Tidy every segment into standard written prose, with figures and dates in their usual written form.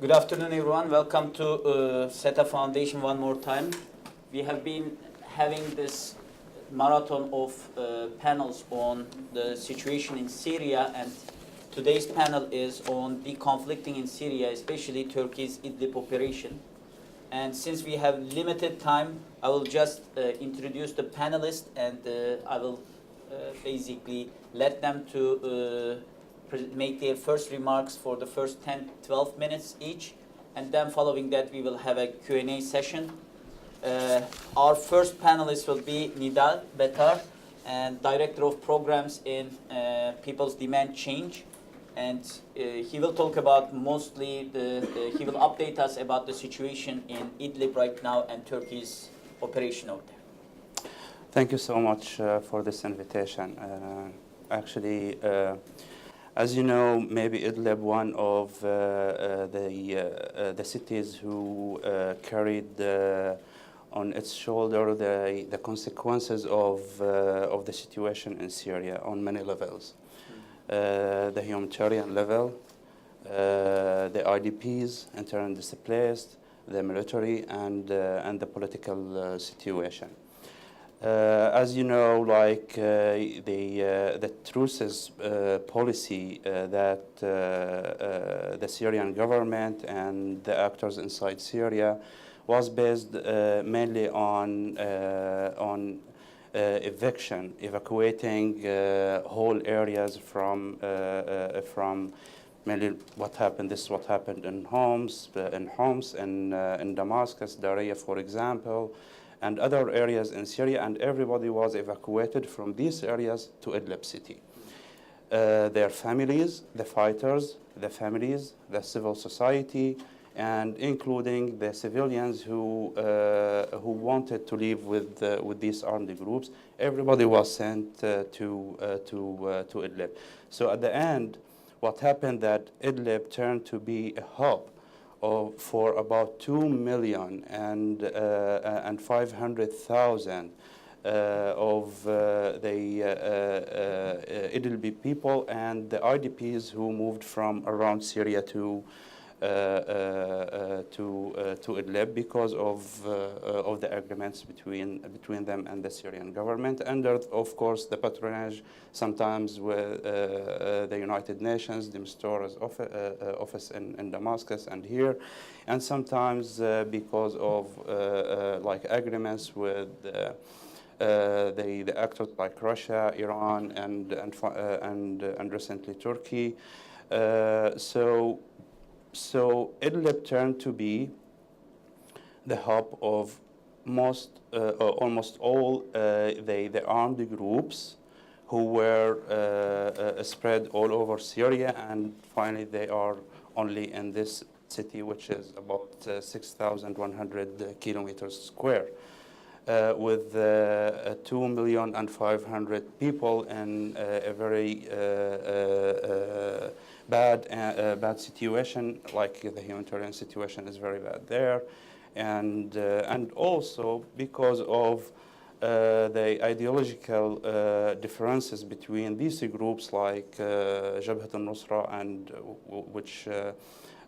Good afternoon, everyone. Welcome to SETA Foundation one more time. We have been having this marathon of panels on the situation in Syria, and today's panel is on deconflicting in Syria, especially Turkey's Idlib Operation. And since we have limited time, I will just introduce the panelists, and I will basically let them to make their first remarks for the first 10-12 minutes each, and then following that we will have a Q&A session. Our first panelist will be Nidal Betare, and Director of Programs in People's Demand Change, and he will talk about mostly he will update us about the situation in Idlib right now and Turkey's operation out there. Thank you so much for this invitation. Actually, as you know, maybe Idlib, one of the cities who carried on its shoulder the consequences of the situation in Syria on many levels. The humanitarian level, the IDPs, internally displaced, the military, and the political situation. As you know, like the truces policy that the Syrian government and the actors inside Syria was based mainly on evacuating whole areas from mainly what happened. This is what happened in Homs, in Damascus, Daria, for example, and other areas in Syria, and everybody was evacuated from these areas to Idlib city. Their families, the fighters, the families, the civil society, and including the civilians who wanted to live with these armed groups, everybody was sent to Idlib. So at the end, what happened that Idlib turned to be a hub for about 2,500,000 of the Idlib people and the IDPs who moved from around Syria to Idlib because of the agreements between them and the Syrian government, under, of course, the patronage sometimes with the United Nations, the Mistur's office in Damascus and here, and sometimes because of like agreements with the actors like Russia, Iran, and recently Turkey. So Idlib turned to be the hub of almost all the armed groups who were spread all over Syria, and finally they are only in this city, which is about 6,100 kilometers square, with 2,500,000 people in a very bad situation. Like the humanitarian situation is very bad there, and also because of the ideological differences between these groups, like Jabhat al-Nusra, and which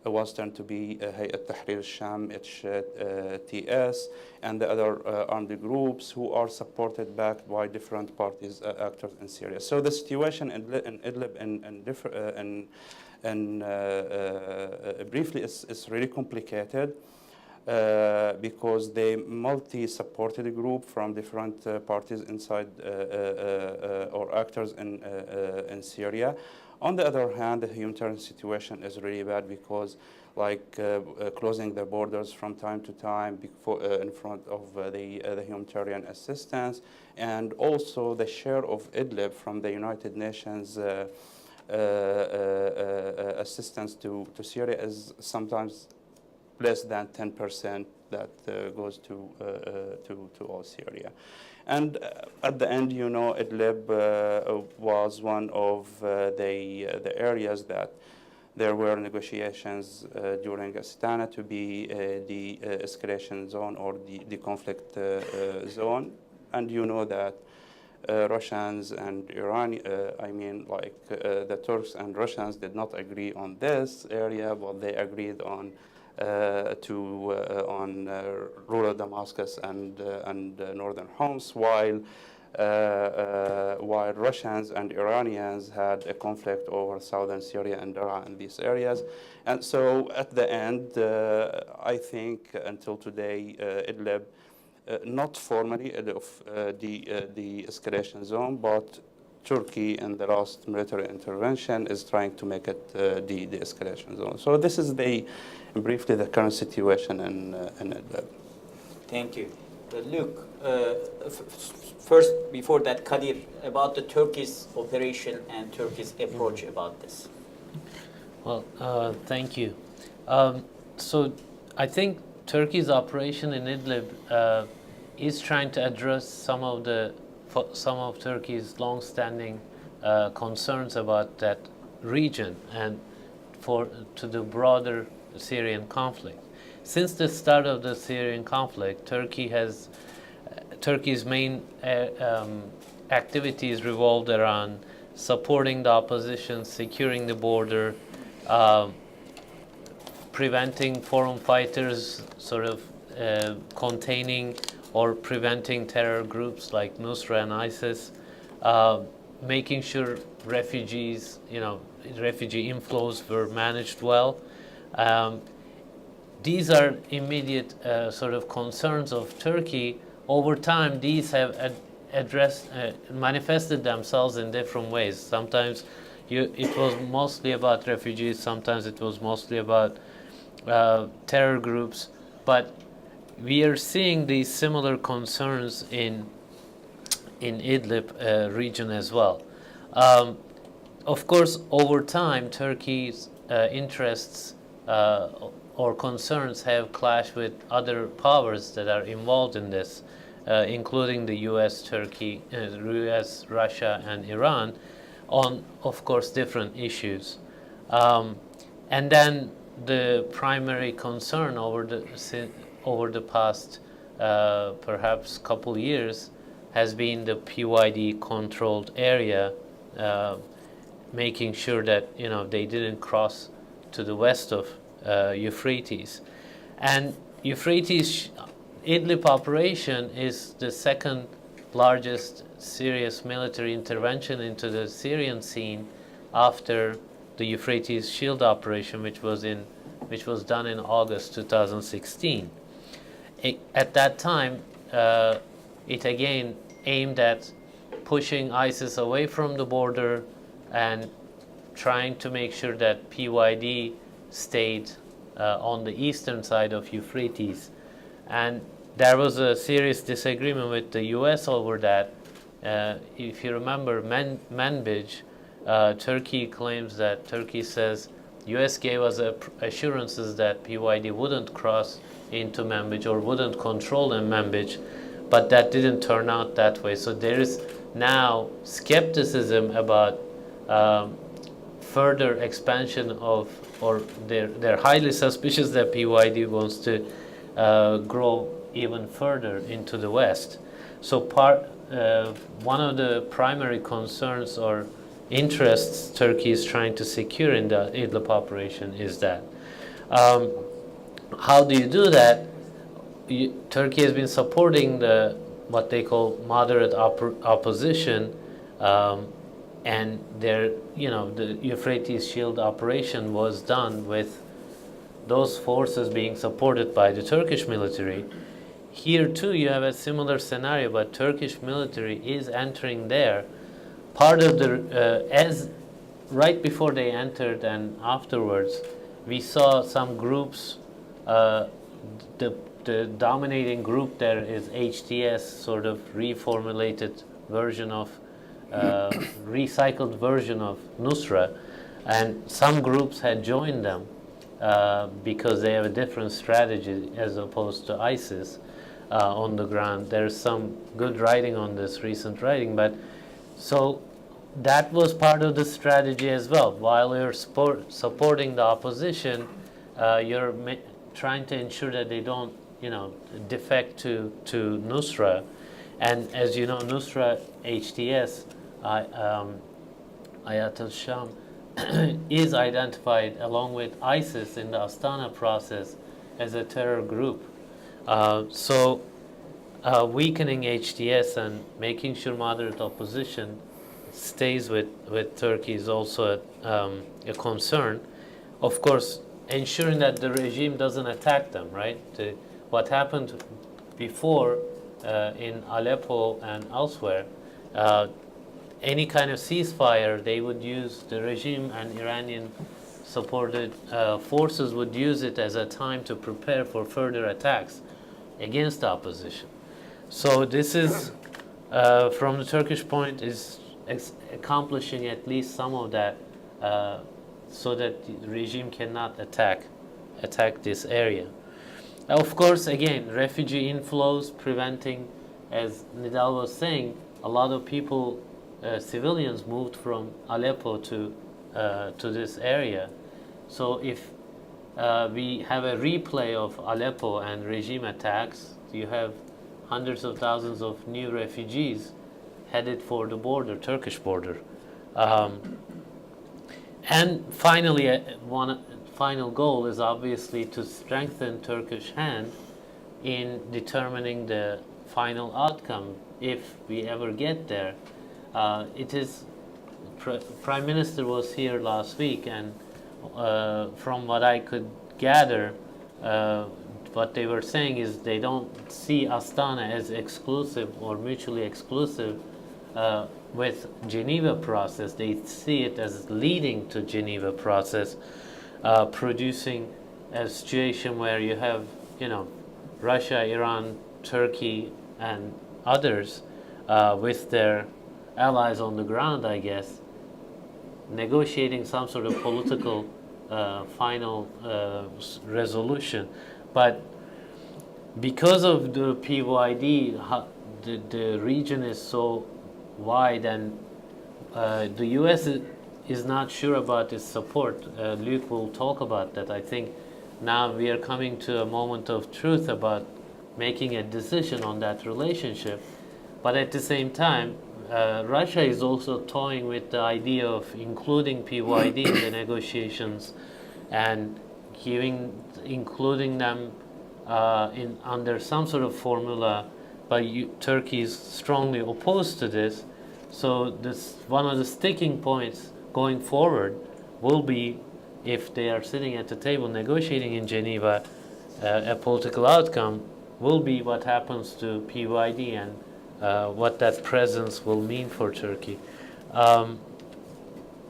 was turned to be Hayat Tahrir al-Sham, andHTS, and the other armed groups who are supported, backed by different parties, actors in Syria. So the situation in Idlib briefly is really complicated because they multi-supported group from different parties inside or actors in Syria. On the other hand, the humanitarian situation is really bad because, like, closing the borders from time to time in front of the humanitarian assistance, and also the share of Idlib from the United Nations assistance to Syria is sometimes less than 10% that goes to all Syria. And at the end, you know, Idlib was one of the areas that there were negotiations during Astana to be the escalation zone or the conflict zone. And you know that Russians and Iran, the Turks and Russians did not agree on this area, but they agreed on rural Damascus and northern Homs, while Russians and Iranians had a conflict over southern Syria and Iraq in these areas. And so at the end, I think until today, Idlib, not formally the escalation zone, but Turkey in the last military intervention is trying to make it the escalation zone. So this is briefly the current situation in Idlib. Thank you. Luke, first, before that, Kadir, about the Turkish operation and Turkey's approach about this. Well, thank you. So I think Turkey's operation in Idlib is trying to address some of Turkey's long-standing concerns about that region and to the broader Syrian conflict. Since the start of the Syrian conflict, Turkey's main activities revolved around supporting the opposition, securing the border, preventing foreign fighters, containing or preventing terror groups like Nusra and ISIS, making sure refugee inflows were managed well. These are immediate concerns of Turkey. Over time, these have manifested themselves in different ways. Sometimes it was mostly about refugees, sometimes it was mostly about terror groups, but we are seeing these similar concerns in Idlib region as well. Of course, over time, Turkey's interests or concerns have clashed with other powers that are involved in this, including the U.S., Turkey, U.S., Russia, and Iran, on, of course, different issues. And then the primary concern over the past perhaps couple years has been the PYD-controlled area, making sure that they didn't cross to the west of Euphrates. And Euphrates Idlib operation is the second largest serious military intervention into the Syrian scene after the Euphrates Shield operation, which was done in August 2016. At that time, it again aimed at pushing ISIS away from the border and trying to make sure that PYD stayed on the eastern side of Euphrates. And there was a serious disagreement with the U.S. over that. If you remember Manbij, Turkey says U.S. gave us assurances that PYD wouldn't cross into Manbij or wouldn't control in Manbij, but that didn't turn out that way. So there is now skepticism about further expansion of, or they're highly suspicious that PYD wants to grow even further into the west. So one of the primary concerns or interests Turkey is trying to secure in the Idlib operation is that. How do you do that? Turkey has been supporting what they call moderate opposition, and the Euphrates Shield operation was done with those forces being supported by the Turkish military. Here too you have a similar scenario, but Turkish military is entering there. Part of right before they entered and afterwards, we saw some groups. The dominating group there is andHTS, sort of reformulated version of, recycled version of Nusra, and some groups had joined them because they have a different strategy as opposed to ISIS on the ground. There's some good writing on this, recent writing, but so that was part of the strategy as well. While you're supporting the opposition, you're trying to ensure that they don't, defect to Nusra. And as you know, Nusra HTS, Ayatul Sham, is identified along with ISIS in the Astana process as a terror group. So weakening HTS and making sure moderate opposition stays with Turkey is also a concern. Of course, ensuring that the regime doesn't attack them, right? What happened before in Aleppo and elsewhere, any kind of ceasefire, they would use, the regime and Iranian supported forces would use it as a time to prepare for further attacks against the opposition. So this is, from the Turkish point, is accomplishing at least some of that, so that the regime cannot attack this area. Of course, again, refugee inflows, preventing, as Nidal was saying, a lot of people, civilians moved from Aleppo to this area. So if we have a replay of Aleppo and regime attacks, you have hundreds of thousands of new refugees headed for the border, Turkish border. And finally, one final goal is obviously to strengthen Turkish hand in determining the final outcome if we ever get there. It is, Prime Minister was here last week, and from what I could gather, what they were saying is they don't see Astana as exclusive or mutually exclusive with Geneva process. They see it as leading to Geneva process, producing a situation where you have, Russia, Iran, Turkey, and others with their allies on the ground, I guess, negotiating some sort of political final resolution. But because of the PYD, the region is so wide, and the U.S. is not sure about its support. Luke will talk about that. I think now we are coming to a moment of truth about making a decision on that relationship. But at the same time, Russia is also toying with the idea of including PYD in the negotiations and including them under some sort of formula, but Turkey is strongly opposed to this. So this, one of the sticking points going forward will be, if they are sitting at the table negotiating in Geneva, a political outcome will be what happens to PYD and what that presence will mean for Turkey.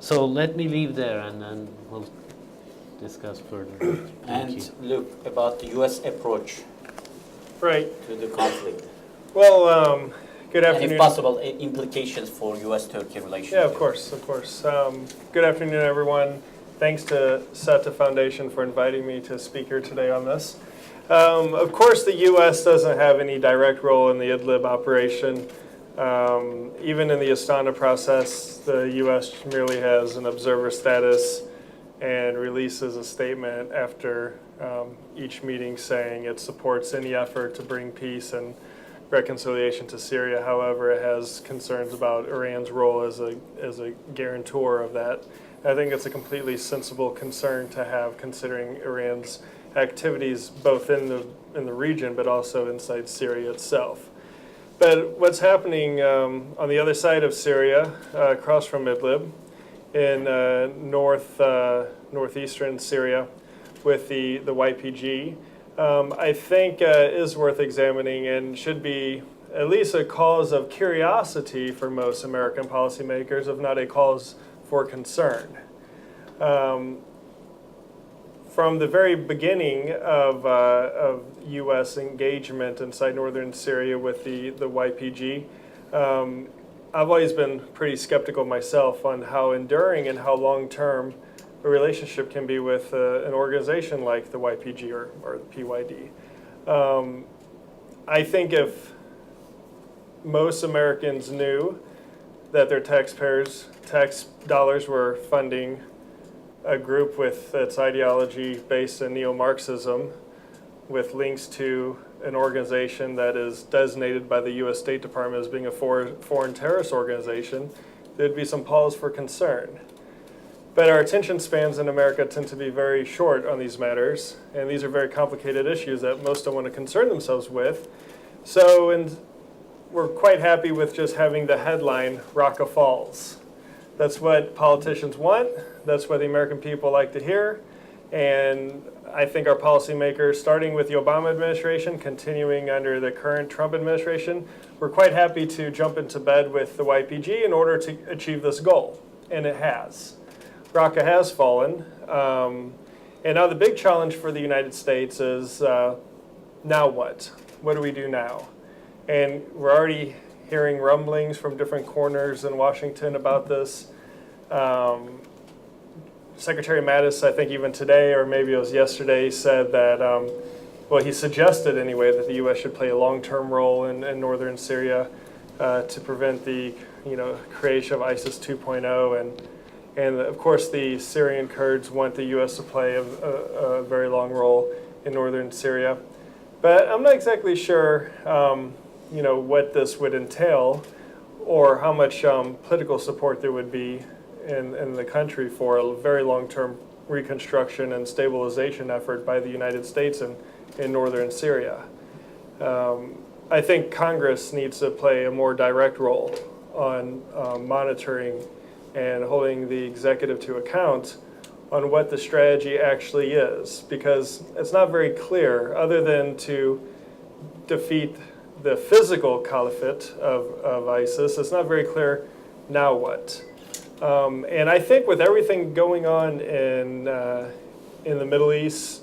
So let me leave there, and then we'll discuss further. And look, about the U.S. approach to the conflict. Well, good afternoon. And if possible, implications for U.S.-Turkey relations. Yeah, of course. Good afternoon, everyone. Thanks to SETA Foundation for inviting me to speak here today on this. Of course, the U.S. doesn't have any direct role in the Idlib Operation. Even in the Astana process, the U.S. merely has an observer status and releases a statement after each meeting saying it supports any effort to bring peace and reconciliation to Syria. However, it has concerns about Iran's role as a guarantor of that. I think it's a completely sensible concern to have, considering Iran's activities both in the region but also inside Syria itself. But what's happening on the other side of Syria, across from Idlib, in northeastern Syria, with the YPG, I think is worth examining and should be at least a cause of curiosity for most American policymakers, if not a cause for concern. From the very beginning of U.S. engagement inside northern Syria with the YPG, I've always been pretty skeptical myself on how enduring and how long-term a relationship can be with an organization like the YPG or the PYD. I think if most Americans knew that their tax dollars were funding a group with its ideology based in neo-Marxism, with links to an organization that is designated by the U.S. State Department as being a foreign terrorist organization, there'd be some pause for concern. But our attention spans in America tend to be very short on these matters, and these are very complicated issues that most don't want to concern themselves with. So we're quite happy with just having the headline, Raqqa falls. That's what politicians want. That's what the American people like to hear. And I think our policymakers, starting with the Obama administration, continuing under the current Trump administration, we're quite happy to jump into bed with the YPG in order to achieve this goal. And it has. Raqqa has fallen. And now the big challenge for the United States is, now what? What do we do now? And we're already hearing rumblings from different corners in Washington about this. Secretary Mattis, I think even today, or maybe it was yesterday, said that, well, he suggested anyway that the U.S. should play a long-term role in northern Syria to prevent the creation of ISIS 2.0. And of course, the Syrian Kurds want the U.S. to play a very long role in northern Syria. But I'm not exactly sure what this would entail or how much political support there would be in the country for a very long-term reconstruction and stabilization effort by the United States in northern Syria. I think Congress needs to play a more direct role on monitoring and holding the executive to account on what the strategy actually is, because it's not very clear, other than to defeat the physical caliphate of ISIS, it's not very clear now what. And I think with everything going on in the Middle East,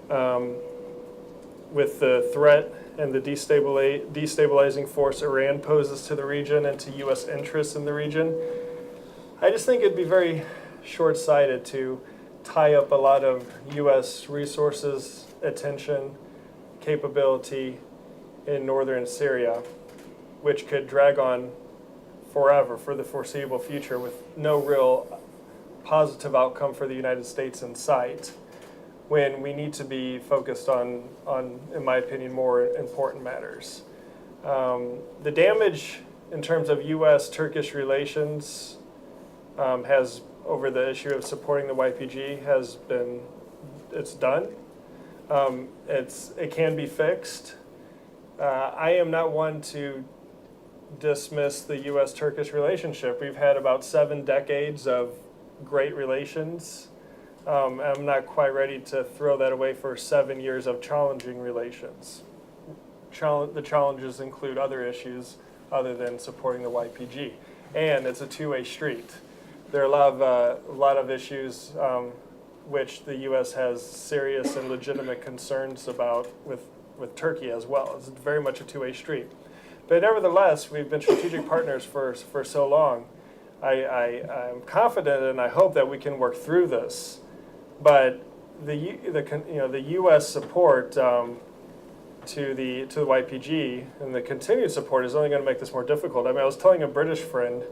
with the threat and the destabilizing force Iran poses to the region and to U.S. interests in the region, I just think it'd be very short-sighted to tie up a lot of U.S. resources, attention, capability in northern Syria, which could drag on forever, for the foreseeable future, with no real positive outcome for the United States in sight, when we need to be focused on in my opinion, more important matters. The damage in terms of U.S.-Turkish relations has, over the issue of supporting the YPG, it's done. It can be fixed. I am not one to dismiss the U.S.-Turkish relationship. We've had about 7 decades of great relations. I'm not quite ready to throw that away for 7 years of challenging relations. The challenges include other issues other than supporting the YPG. And it's a two-way street. There are a lot of issues which the U.S. has serious and legitimate concerns about with Turkey as well. It's very much a two-way street. But nevertheless, we've been strategic partners for so long. I'm confident and I hope that we can work through this. But the U.S. support to the YPG and the continued support is only going to make this more difficult. I mean, I was telling a British friend,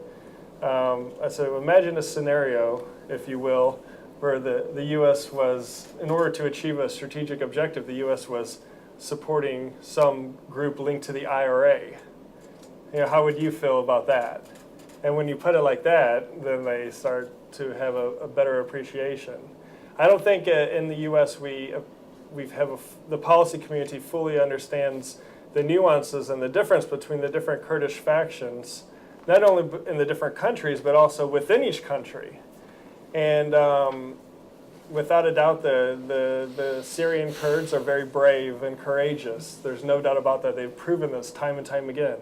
I said, imagine a scenario, if you will, where the U.S. was, in order to achieve a strategic objective, the U.S. was supporting some group linked to the IRA. How would you feel about that? And when you put it like that, then they start to have a better appreciation. I don't think in the U.S. the policy community fully understands the nuances and the difference between the different Kurdish factions, not only in the different countries, but also within each country. And without a doubt, the Syrian Kurds are very brave and courageous. There's no doubt about that. They've proven this time and time again.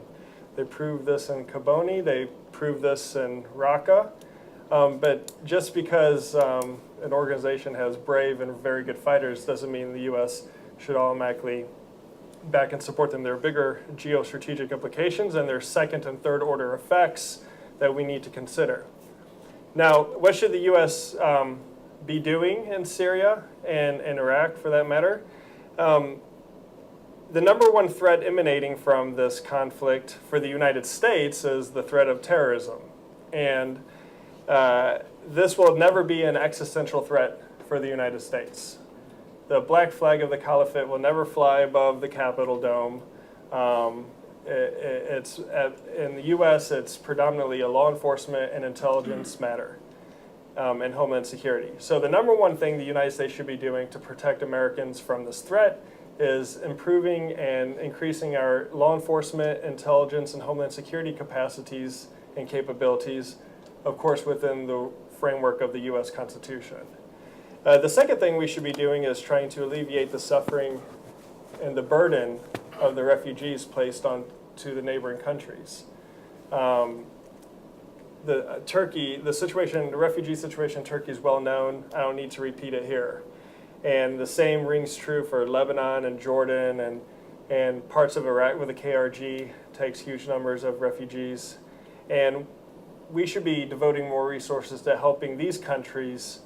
They proved this in Kobani. They proved this in Raqqa. But just because an organization has brave and very good fighters doesn't mean the U.S. should automatically back and support them. There are bigger geostrategic implications, and there are second and third order effects that we need to consider. Now, what should the U.S. be doing in Syria and Iraq, for that matter? The number one threat emanating from this conflict for the United States is the threat of terrorism. And this will never be an existential threat for the United States. the black flag of the caliphate will never fly above the Capitol dome. In the U.S., it's predominantly a law enforcement and intelligence matter and homeland security. So the number one thing the United States should be doing to protect Americans from this threat is improving and increasing our law enforcement, intelligence, and homeland security capacities and capabilities, of course, within the framework of the U.S. Constitution. The second thing we should be doing is trying to alleviate the suffering and the burden of the refugees placed on to the neighboring countries. The refugee situation in Turkey is well known. I don't need to repeat it here. And the same rings true for Lebanon and Jordan and parts of Iraq where the KRG takes huge numbers of refugees. And we should be devoting more resources to helping these countries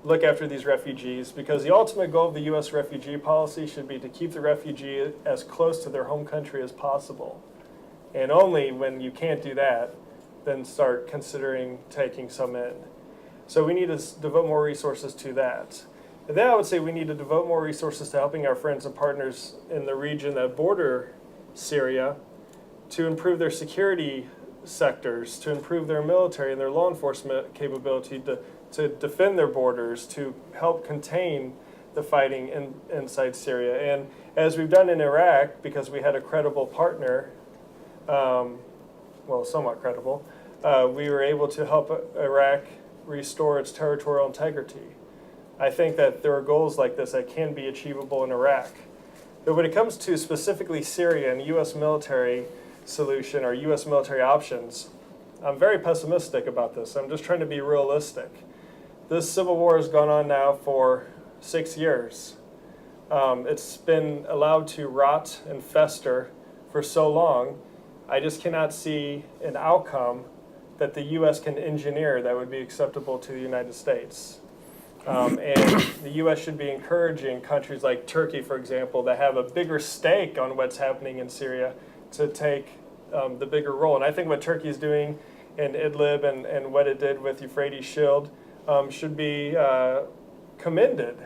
look after these refugees, because the ultimate goal of the U.S. refugee policy should be to keep the refugee as close to their home country as possible. And only when you can't do that, then start considering taking some in. So we need to devote more resources to that. And then I would say we need to devote more resources to helping our friends and partners in the region that border Syria to improve their security sectors, to improve their military and their law enforcement capability to defend their borders, to help contain the fighting inside Syria. And as we've done in Iraq, because we had a credible partner, well, somewhat credible, we were able to help Iraq restore its territorial integrity. I think that there are goals like this that can be achievable in Iraq. But when it comes to specifically Syria and U.S. military solution or U.S. military options, I'm very pessimistic about this. I'm just trying to be realistic. This civil war has gone on now for 6 years. It's been allowed to rot and fester for so long. I just cannot see an outcome that the U.S. can engineer that would be acceptable to the United States. And the U.S. should be encouraging countries like Turkey, for example, that have a bigger stake on what's happening in Syria to take the bigger role. And I think what Turkey is doing in Idlib and what it did with Euphrates Shield should be commended,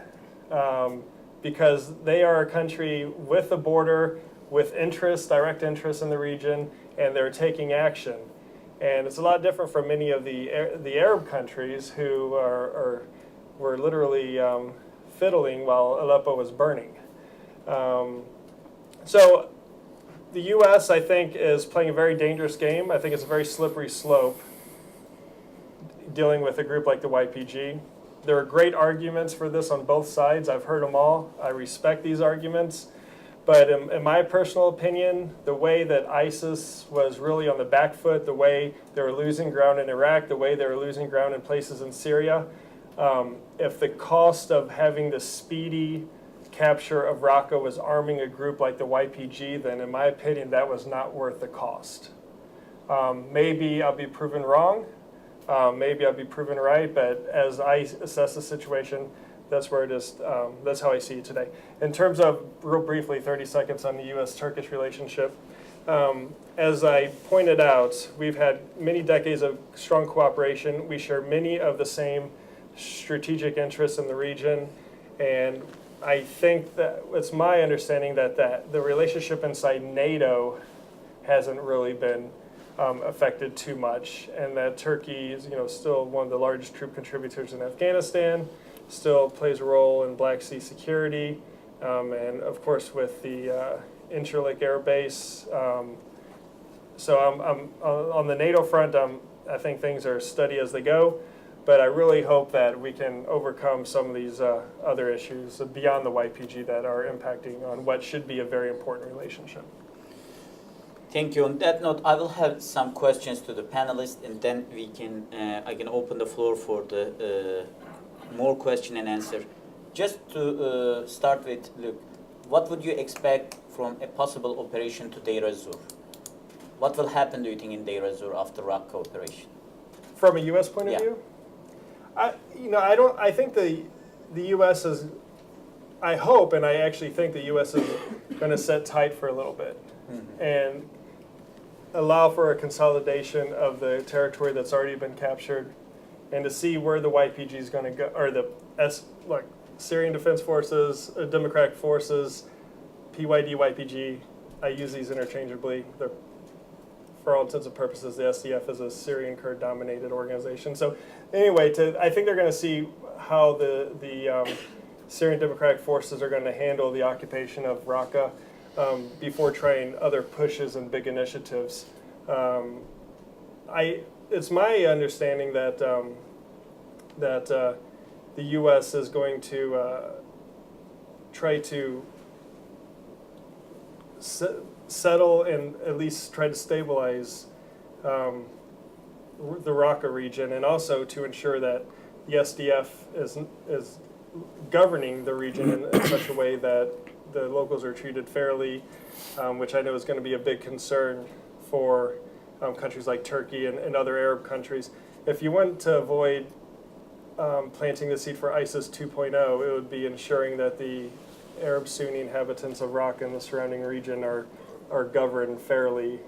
because they are a country with a border, with interest, direct interest in the region, and they're taking action. And it's a lot different from many of the Arab countries who were literally fiddling while Aleppo was burning. So the U.S., I think, is playing a very dangerous game. I think it's a very slippery slope dealing with a group like the YPG. There are great arguments for this on both sides. I've heard them all. I respect these arguments. But in my personal opinion, the way that ISIS was really on the back foot, the way they were losing ground in Iraq, the way they were losing ground in places in Syria, if the cost of having the speedy capture of Raqqa was arming a group like the YPG, then in my opinion, that was not worth the cost. Maybe I'll be proven wrong. Maybe I'll be proven right, but as I assess the situation, that's where it is. That's how I see it today. In terms of, real briefly, 30 seconds on the U.S.-Turkish relationship, as I pointed out, we've had many decades of strong cooperation. We share many of the same strategic interests in the region, and I think that it's my understanding that the relationship inside NATO hasn't really been affected too much, and that Turkey is, still one of the largest troop contributors in Afghanistan, still plays a role in Black Sea security, and of course with the Incirlik Air Base. So I'm on the NATO front. I think things are steady as they go, but I really hope that we can overcome some of these other issues beyond the YPG that are impacting on what should be a very important relationship. Thank you. On that note, I will have some questions to the panelists, and then we can I can open the floor for the more question and answer. Just to start with, Luke, what would you expect from a possible operation to Deir ez-Zor? What will happen, do you think, in Deir ez-Zor after Raqqa operation? From a U.S. point of view, I think the U.S. is. I hope, and I actually think the U.S. is going to sit tight for a little bit, and allow for a consolidation of the territory that's already been captured, and to see where the YPG is going to go, or Syrian Defense Forces, Democratic Forces, PYD, YPG. I use these interchangeably. They're, for all intents and purposes, the SDF is a Syrian Kurd-dominated organization. So anyway, I think they're going to see how the Syrian Democratic Forces are going to handle the occupation of Raqqa before trying other pushes and big initiatives. It's my understanding that the U.S. is going to try to settle and at least try to stabilize the Raqqa region, and also to ensure that the SDF is governing the region in such a way that the locals are treated fairly, which I know is going to be a big concern for countries like Turkey and other Arab countries. If you want to avoid planting the seed for ISIS 2.0, it would be ensuring that the Arab Sunni inhabitants of Raqqa and the surrounding region are governed fairly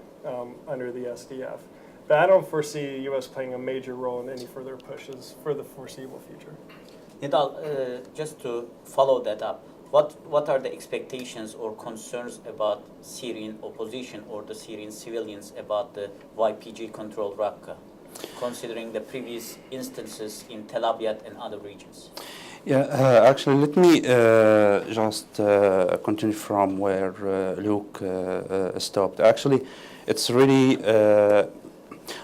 under the SDF. But I don't foresee the U.S. playing a major role in any further pushes for the foreseeable future. Nidal, just to follow that up, what are the expectations or concerns about Syrian opposition or the Syrian civilians about the YPG-controlled Raqqa, considering the previous instances in Tel Abyad and other regions? Yeah, actually, let me just continue from where Luke stopped. Actually, it's really,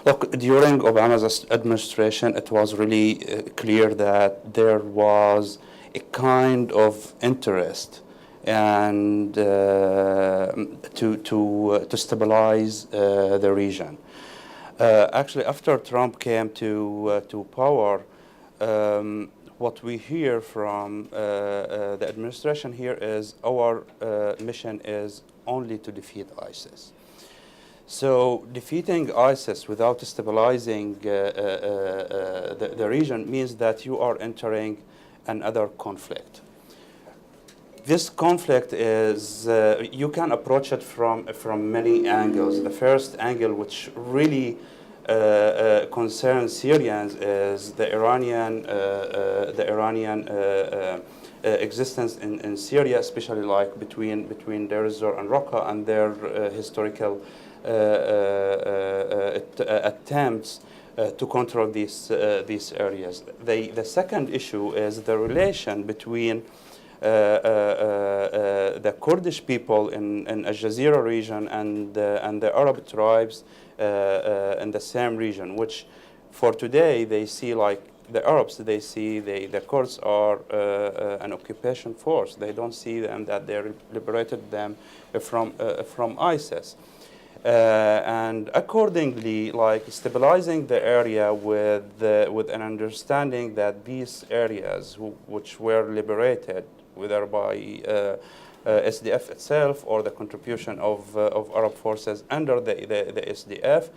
look, during Obama's administration, it was really clear that there was a kind of interest and to stabilize the region. Actually, after Trump came to power, what we hear from the administration here is our mission is only to defeat ISIS. So defeating ISIS without stabilizing the region means that you are entering another conflict. This conflict is, you can approach it from many angles. The first angle, which really concerns Syrians, is the Iranian existence in Syria, especially like between Deir ez-Zor and Raqqa, and their historical attempts to control these areas. The second issue is the relation between the Kurdish people in Al Jazeera region and the Arab tribes in the same region, which for today they see, like the Arabs, they see the Kurds are an occupation force. They don't see them that they liberated them from ISIS. And accordingly, like stabilizing the area with an understanding that these areas which were liberated, whether by SDF itself or the contribution of Arab forces under the SDF,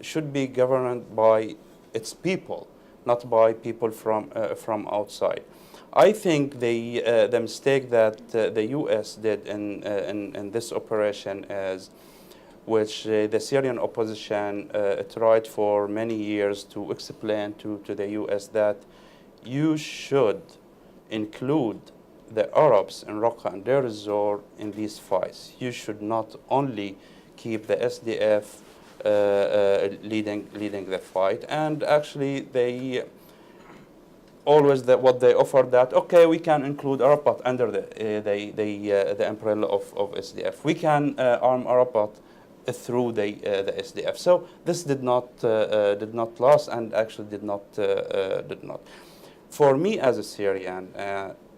should be governed by its people, not by people from outside. I think the mistake that the U.S. did in this operation is, which the Syrian opposition tried for many years to explain to the U.S. that you should include the Arabs in Raqqa and Deir ez-Zor in these fights. You should not only keep the SDF leading the fight. And actually, they always what they offered that, okay, we can include Arab under the umbrella of SDF. We can arm Arab through the SDF. So this did not last, and actually did not. For me as a Syrian,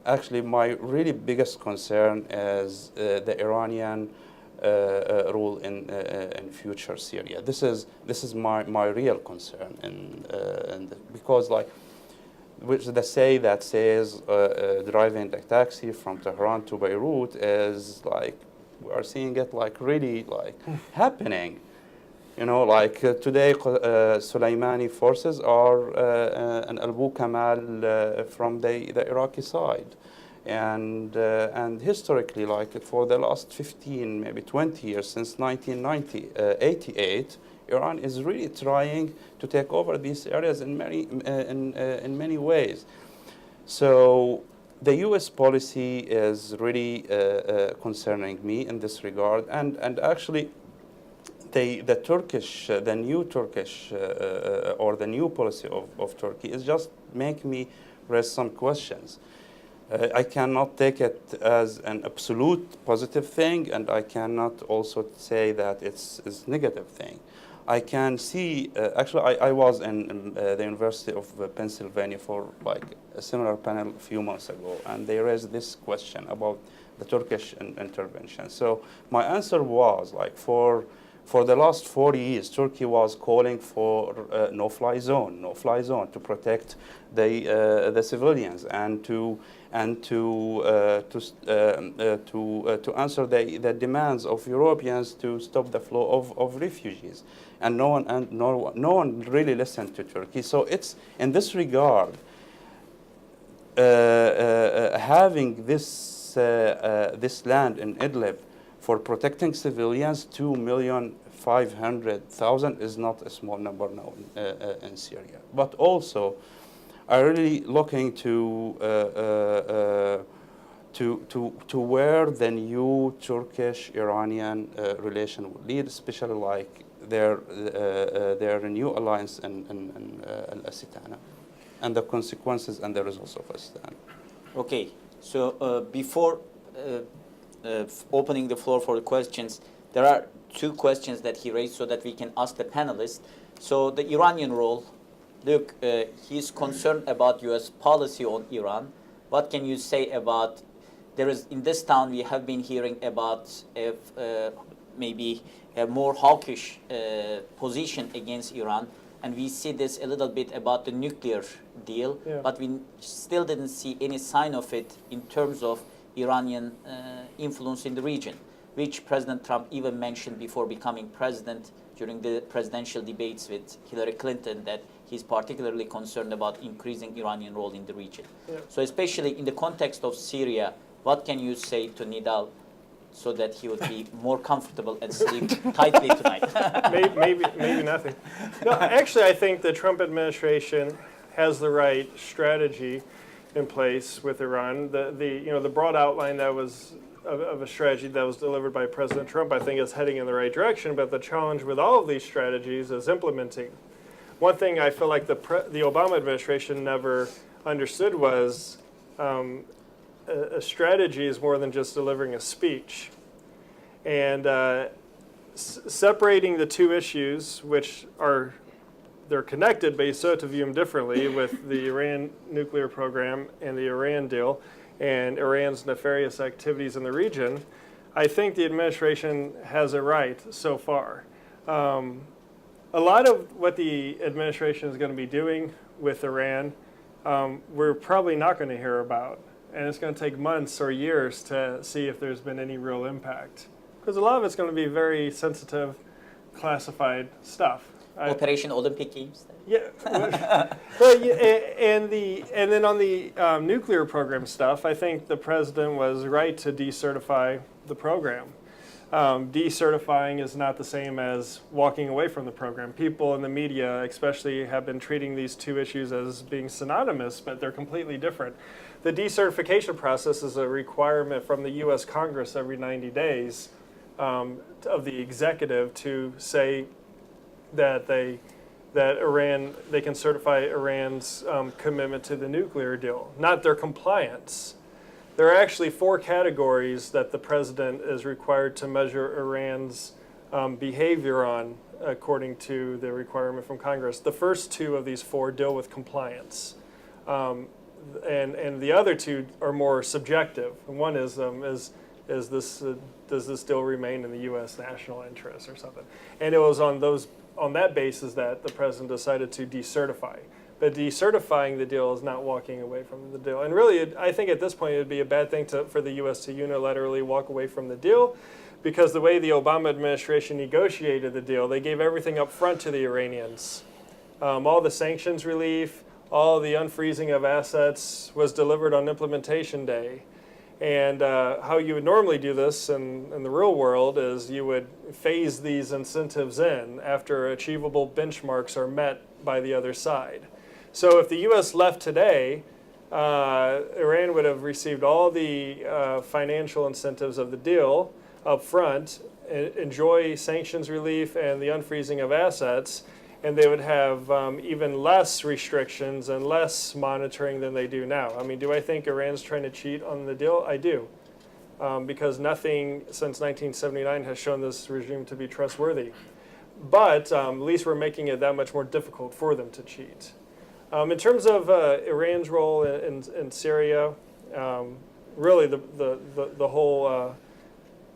actually my really biggest concern is the Iranian rule in future Syria. This is my real concern, because like, which the say that says driving the taxi from Tehran to Beirut is like, we are seeing it like really like happening. You know, like today, Soleimani forces are in Abu Kamal from the Iraqi side, and historically, like for the last 15, maybe 20 years, since 1988, Iran is really trying to take over these areas in many ways. So the U.S. policy is really concerning me in this regard, and actually, the new Turkish or the new policy of Turkey is just making me raise some questions. I cannot take it as an absolute positive thing, and I cannot also say that it's a negative thing. I can see, actually, I was in the University of Pennsylvania for like a similar panel a few months ago, and they raised this question about the Turkish intervention. So my answer was like, for the last 40 years, Turkey was calling for no-fly zone to protect the civilians and to answer the demands of Europeans to stop the flow of refugees, and no one really listened to Turkey. So it's in this regard, having this land in Idlib for protecting civilians, 2,500,000 is not a small number now in Syria. But also, are really looking to where the new Turkish-Iranian relation will lead, especially like their new alliance in Al-Asitana, and the consequences and the results of Asitana. Okay, so before opening the floor for the questions, there are two questions that he raised so that we can ask the panelists. So the Iranian role, Luke, he's concerned about U.S. policy on Iran. What can you say about, in this town we have been hearing about maybe a more hawkish position against Iran, and we see this a little bit about the nuclear deal, but we still didn't see any sign of it in terms of Iranian influence in the region, which President Trump even mentioned before becoming president during the presidential debates with Hillary Clinton, that he's particularly concerned about increasing Iranian role in the region. So especially in the context of Syria, what can you say to Nidal so that he would be more comfortable and sleep tightly tonight? maybe nothing. No, actually, I think the Trump administration has the right strategy in place with Iran. The broad outline that was of a strategy that was delivered by President Trump, I think, is heading in the right direction. But the challenge with all of these strategies is implementing. One thing I feel like the Obama administration never understood was a strategy is more than just delivering a speech. And separating the two issues, which they're connected, but you still have to view them differently, with the Iran nuclear program and the Iran deal and Iran's nefarious activities in the region, I think the administration has it right so far. A lot of what the administration is going to be doing with Iran, we're probably not going to hear about. And it's going to take months or years to see if there's been any real impact. Because a lot of it's going to be very sensitive, classified stuff. Operation Olympic Games. Yeah, and then on the nuclear program stuff, I think the president was right to decertify the program. Decertifying is not the same as walking away from the program. People in the media especially have been treating these two issues as being synonymous, but they're completely different. The decertification process is a requirement from the U.S. Congress every 90 days of the executive to say that they can certify Iran's commitment to the nuclear deal, not their compliance. There are actually 4 categories that the president is required to measure Iran's behavior on, according to the requirement from Congress. The first 2 of these 4 deal with compliance. And the other 2 are more subjective. One is does this deal remain in the U.S. national interest or something? And it was on that basis that the president decided to decertify. But decertifying the deal is not walking away from the deal. And really, I think at this point it would be a bad thing for the U.S. to unilaterally walk away from the deal, because the way the Obama administration negotiated the deal, they gave everything up front to the Iranians. All the sanctions relief, all the unfreezing of assets was delivered on implementation day. And how you would normally do this in the real world is you would phase these incentives in after achievable benchmarks are met by the other side. So if the U.S. left today, Iran would have received all the financial incentives of the deal up front, enjoy sanctions relief and the unfreezing of assets, and they would have even less restrictions and less monitoring than they do now. I mean, do I think Iran's trying to cheat on the deal? I do. Because nothing since 1979 has shown this regime to be trustworthy. But at least we're making it that much more difficult for them to cheat. In terms of Iran's role in Syria, really the whole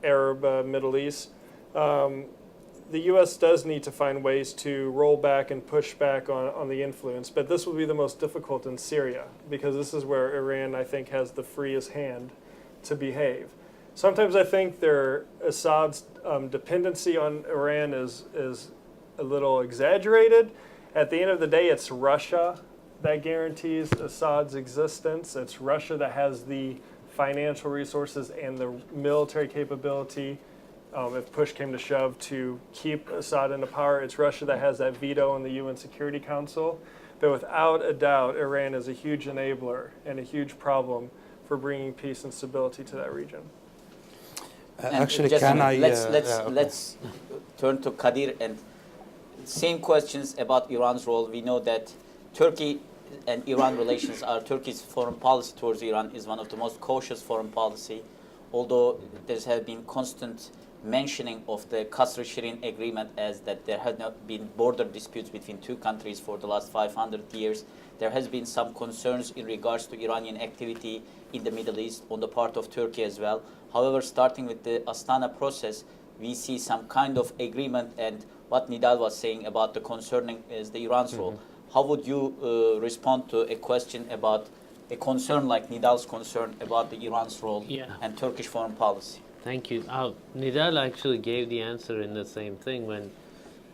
Arab Middle East, the U.S. does need to find ways to roll back and push back on the influence, but this will be the most difficult in Syria because this is where Iran, I think, has the freest hand to behave. Sometimes I think Assad's dependency on Iran is a little exaggerated. At the end of the day, it's Russia that guarantees Assad's existence. It's Russia that has the financial resources and the military capability, if push came to shove, to keep Assad in power. It's Russia that has that veto in the UN Security Council. But without a doubt, Iran is a huge enabler and a huge problem for bringing peace and stability to that region. Actually, just can I? Let's turn to Kadir, and same questions about Iran's role. We know that Turkey and Iran relations are Turkey's foreign policy towards Iran is one of the most cautious foreign policy, although there has been constant mentioning of the Kasr-Shirin agreement as that there had not been border disputes between two countries for the last 500 years. There has been some concerns in regards to Iranian activity in the Middle East on the part of Turkey as well. However, starting with the Astana process, we see some kind of agreement, and what Nidal was saying about the concerning is the Iran's role. How would you respond to a question about a concern like Nidal's concern about the Iran's role and Turkish foreign policy? Thank you. Nidal actually gave the answer in the same thing when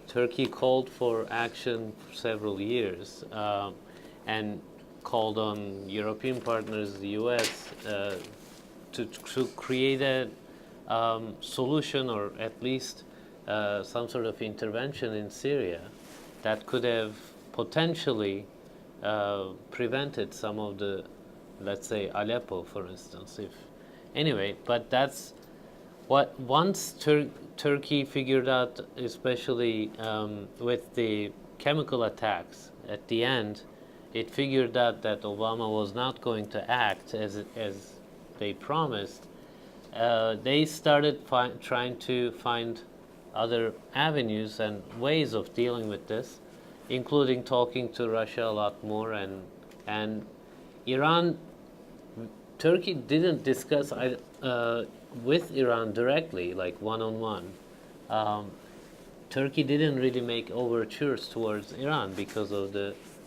Turkey called for action for several years and called on European partners, the U.S., to create a solution or at least some sort of intervention in Syria that could have potentially prevented some of the, let's say, Aleppo, for instance. But that's what once Turkey figured out, especially with the chemical attacks at the end, it figured out that Obama was not going to act as they promised. They started trying to find other avenues and ways of dealing with this, including talking to Russia a lot more, and Iran. Turkey didn't discuss with Iran directly, like one-on-one. Turkey didn't really make overtures towards Iran because of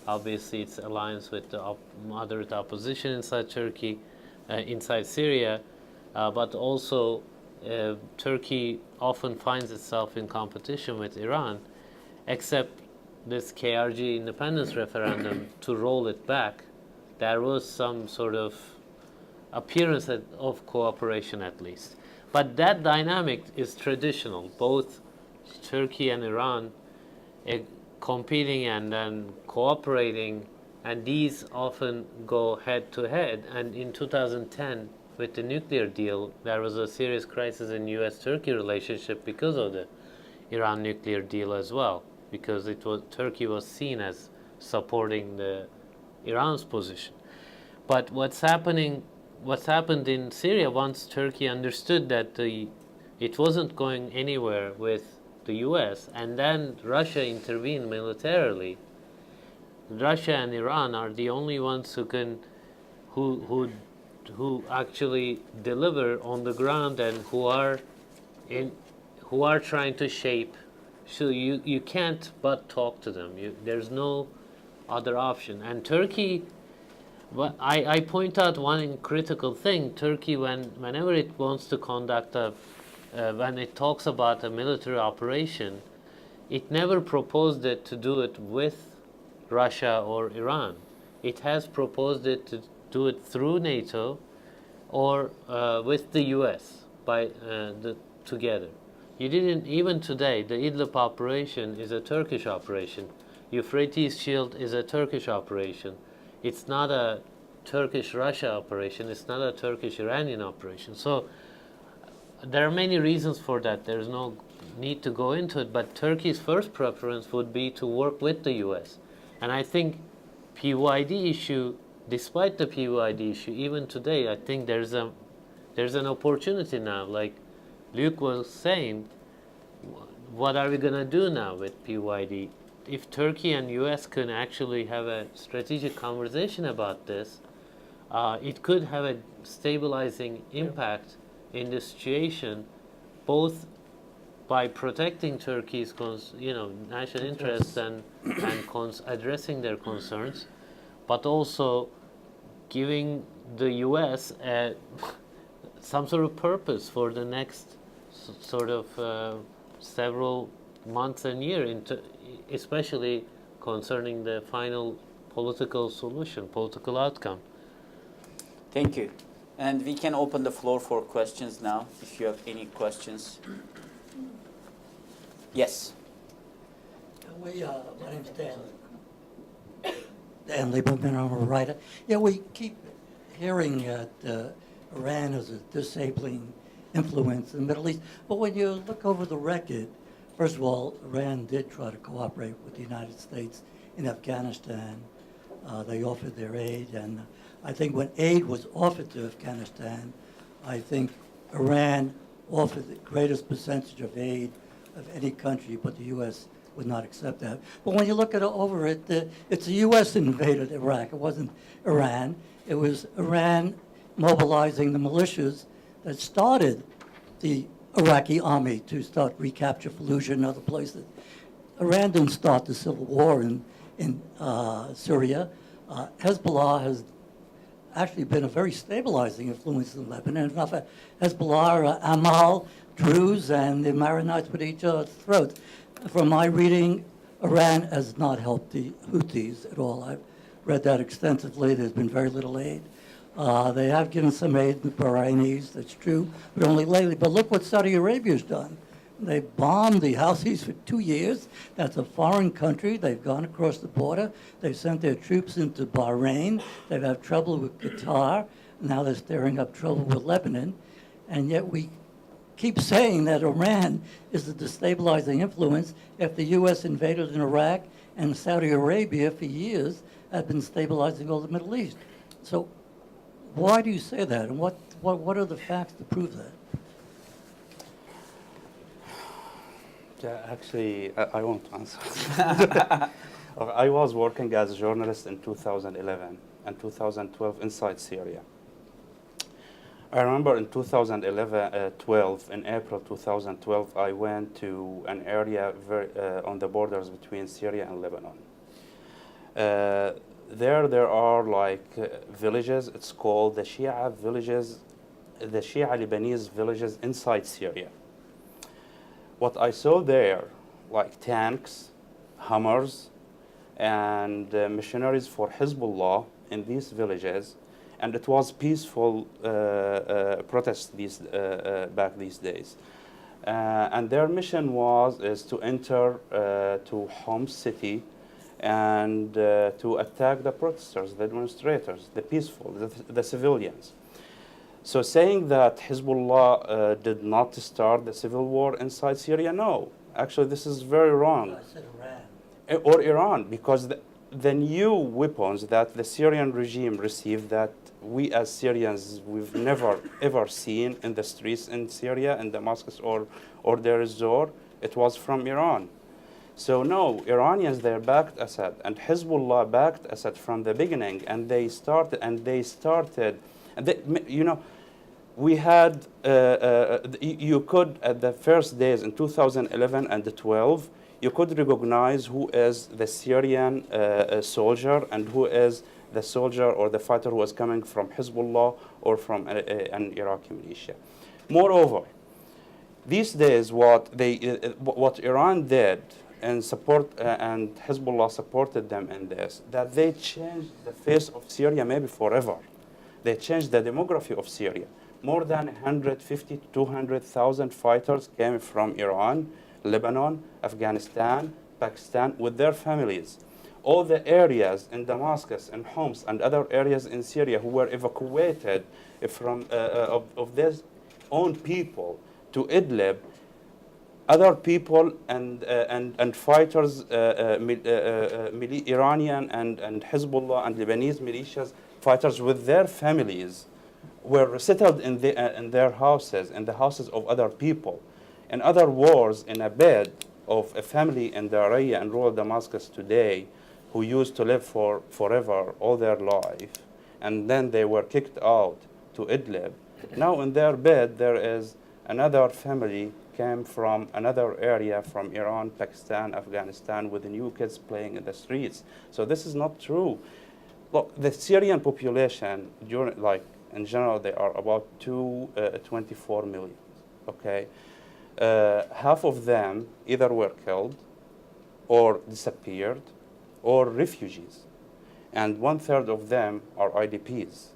obviously its alliance with the moderate opposition inside Turkey, inside Syria, but also Turkey often finds itself in competition with Iran, except this KRG independence referendum to roll it back. There was some sort of appearance of cooperation at least. But that dynamic is traditional, both Turkey and Iran competing and then cooperating, and these often go head to head. And in 2010, with the nuclear deal, there was a serious crisis in U.S.-Turkey relationship because of the Iran nuclear deal as well, because Turkey was seen as supporting the Iran's position. But what's happened in Syria, once Turkey understood that it wasn't going anywhere with the U.S., and then Russia intervened militarily. Russia and Iran are the only ones who actually deliver on the ground and who are trying to shape. So you can't but talk to them. There's no other option. And Turkey. But I point out one critical thing. Turkey, whenever it wants to conduct when it talks about a military operation, it never proposed it to do it with Russia or Iran. It has proposed it to do it through NATO or with the U.S. together. You didn't, even today, the Idlib Operation is a Turkish operation. Euphrates Shield is a Turkish operation. It's not a Turkish-Russia operation. It's not a Turkish-Iranian operation. So there are many reasons for that. There's no need to go into it, but Turkey's first preference would be to work with the U.S. And I think PYD issue, despite the PYD issue, even today, I think there's an opportunity now. Like Luke was saying, what are we going to do now with PYD? If Turkey and U.S. can actually have a strategic conversation about this, it could have a stabilizing impact in the situation, both by protecting Turkey's national interests and addressing their concerns, but also giving the U.S. some sort of purpose for the next sort of several months and years, especially concerning the final political solution, political outcome. Thank you. And we can open the floor for questions now, if you have any questions. Yes. My name's Dan. Dan Lieberman, I'm a writer. Yeah, we keep hearing that Iran is a disabling influence in the Middle East. But when you look over the record, first of all, Iran did try to cooperate with the United States in Afghanistan. They offered their aid, and I think when aid was offered to Afghanistan, I think Iran offered the greatest percentage of aid of any country, but the U.S. would not accept that. But when you look at it's the U.S. invaded Iraq. It wasn't Iran. It was Iran mobilizing the militias that started the Iraqi army to start recapture Fallujah and other places. Iran didn't start the civil war in Syria. Hezbollah has actually been a very stabilizing influence in Lebanon. Hezbollah, Amal, Druze, and the Maronites put each other's throats. From my reading, Iran has not helped the Houthis at all. I've read that extensively. There's been very little aid. They have given some aid to the Bahrainis, that's true, but only lately. But look what Saudi Arabia's done. They bombed the Houthis for 2 years. That's a foreign country. They've gone across the border. They've sent their troops into Bahrain. They've had trouble with Qatar. Now they're stirring up trouble with Lebanon. And yet we keep saying that Iran is a destabilizing influence if the U.S. invaded in Iraq and Saudi Arabia for years have been stabilizing all the Middle East. So why do you say that? And what are the facts to prove that? Actually, I won't answer. I was working as a journalist in 2011 and 2012 inside Syria. I remember in 2012, in April 2012, I went to an area on the borders between Syria and Lebanon. There are like villages, it's called the Shia villages, the Shia Lebanese villages inside Syria. What I saw there, like tanks, Hummers, and missionaries for Hezbollah in these villages, and it was peaceful protests back these days. And their mission is to enter to Homs city and to attack the protesters, the demonstrators, the peaceful, the civilians. So saying that Hezbollah did not start the civil war inside Syria, no. Actually, this is very wrong. I said Iran. Or Iran, because the new weapons that the Syrian regime received that we as Syrians, we've never ever seen in the streets in Syria, in Damascus or Deir ez-Zor, it was from Iran. So no, Iranians, they backed Assad, and Hezbollah backed Assad from the beginning, and they started, and you know, we had, you could, at the first days in 2011 and 12, you could recognize who is the Syrian soldier and who is the soldier or the fighter who was coming from Hezbollah or from an Iraqi militia. Moreover, these days what Iran did and and Hezbollah supported them in this, that they changed the face of Syria maybe forever. They changed the demography of Syria. More than 150 to 200,000 fighters came from Iran, Lebanon, Afghanistan, Pakistan with their families. all the areas in Damascus and Homs and other areas in Syria who were evacuated from of their own people to Idlib, other people and fighters, Iranian and Hezbollah and Lebanese militias, fighters with their families, were settled in their houses, in the houses of other people. In other words, in a bed of a family in Daraya and rural Damascus today, who used to live forever, all their life, and then they were kicked out to Idlib. Now in their bed, there is another family came from another area, from Iran, Pakistan, Afghanistan, with new kids playing in the streets. So this is not true. Look, the Syrian population, in general, they are about 24 million, okay? Half of them either were killed or disappeared or refugees. And 1/3 of them are IDPs.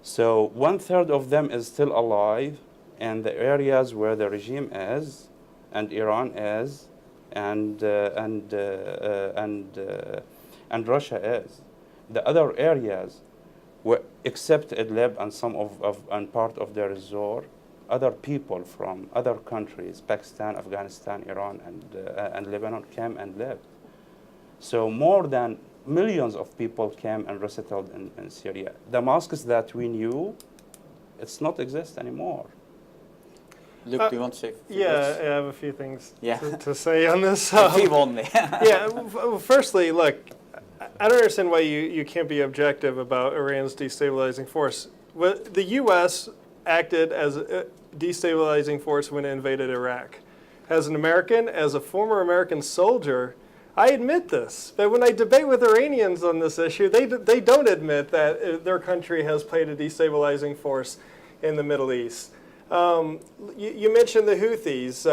So 1/3 of them is still alive in the areas where the regime is, and Iran is, and Russia is. The other areas, except Idlib and some and part of the resort, other people from other countries, Pakistan, Afghanistan, Iran, and Lebanon, came and lived. So more than millions of people came and resettled in Syria. Damascus that we knew, it's not exist anymore. Luke, do you want to say a few Yeah, words? I have a few things Yeah. to say on this. A few only. Yeah, firstly, look, I don't understand why you can't be objective about Iran's destabilizing force. The U.S. acted as a destabilizing force when it invaded Iraq. As an American, as a former American soldier, I admit this. But when I debate with Iranians on this issue, they don't admit that their country has played a destabilizing force in the Middle East. You mentioned the Houthis.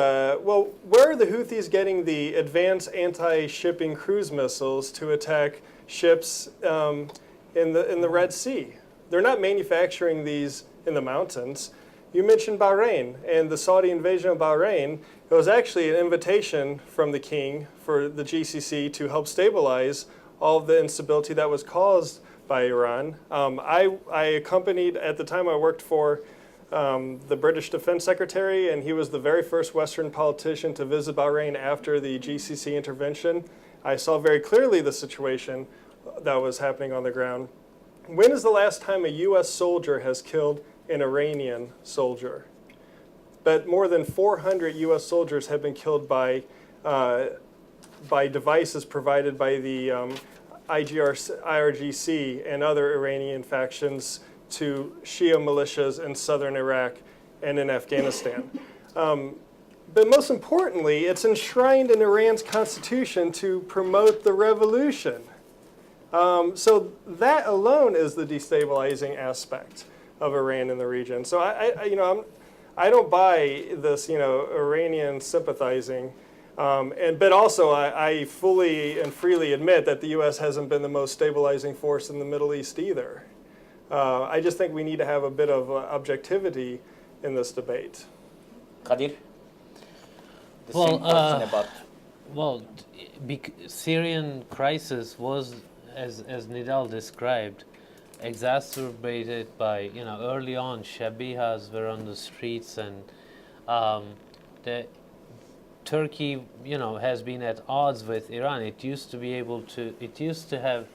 Well, where are the Houthis getting the advanced anti-shipping cruise missiles to attack ships in the Red Sea? They're not manufacturing these in the mountains. You mentioned Bahrain and the Saudi invasion of Bahrain. It was actually an invitation from the king for the GCC to help stabilize all of the instability that was caused by Iran. I accompanied, at the time I worked for the British Defense Secretary, and he was the very first Western politician to visit Bahrain after the GCC intervention. I saw very clearly the situation that was happening on the ground. When is the last time a U.S. soldier has killed an Iranian soldier? But more than 400 U.S. soldiers have been killed by devices provided by the IRGC and other Iranian factions to Shia militias in southern Iraq and in Afghanistan. But most importantly, it's enshrined in Iran's constitution to promote the revolution. So that alone is the destabilizing aspect of Iran in the region. So I don't buy this, Iranian sympathizing. But also, I fully and freely admit that the U.S. hasn't been the most stabilizing force in the Middle East either. I just think we need to have a bit of objectivity in this debate. Kadir? The same question about... Well, Syrian crisis was, as Nidal described, exacerbated by, early on, Shabihas were on the streets, and the Turkey, has been at odds with Iran. It used to have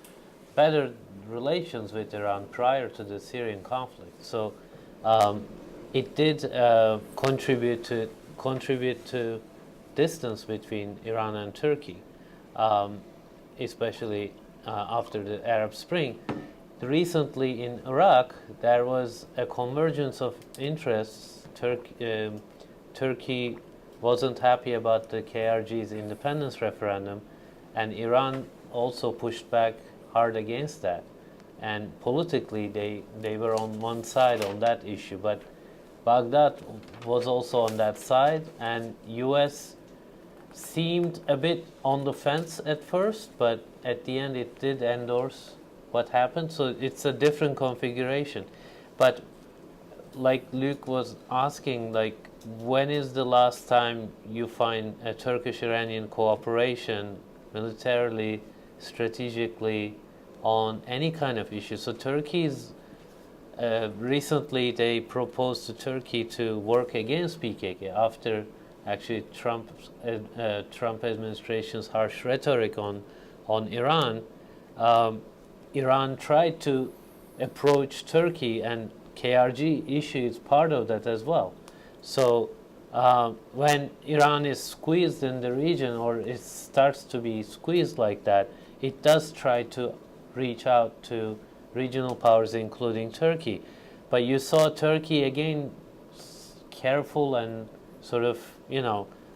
better relations with Iran prior to the Syrian conflict. So it did contribute to distance between Iran and Turkey, especially after the Arab Spring. Recently in Iraq, there was a convergence of interests. Turkey wasn't happy about the KRG's independence referendum, and Iran also pushed back hard against that. And politically, they were on one side on that issue, but Baghdad was also on that side, and U.S. seemed a bit on the fence at first, but at the end it did endorse what happened. So it's a different configuration. But like Luke was asking, when is the last time you find a Turkish-Iranian cooperation militarily strategically on any kind of issue. So Turkey's recently they proposed to Turkey to work against PKK after actually Trump administration's harsh rhetoric on Iran. Iran tried to approach Turkey, and KRG issue is part of that as well. So when Iran is squeezed in the region, or it starts to be squeezed like that, it does try to reach out to regional powers, including Turkey. But you saw Turkey again careful and sort of,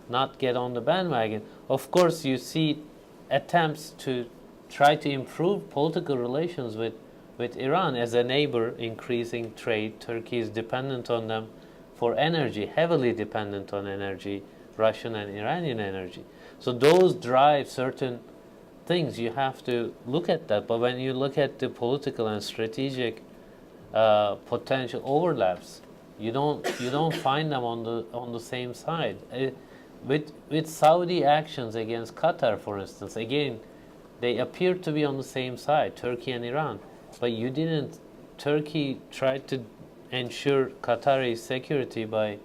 not get on the bandwagon. Of course, you see attempts to try to improve political relations with Iran as a neighbor, increasing trade. Turkey is dependent on them for energy, heavily dependent on energy, Russian and Iranian energy. So those drive certain things. You have to look at that. But when you look at the political and strategic potential overlaps, you don't find them on the same side. With Saudi actions against Qatar, for instance, again, they appear to be on the same side, Turkey and Iran. But you didn't. Turkey tried to ensure Qatari security by,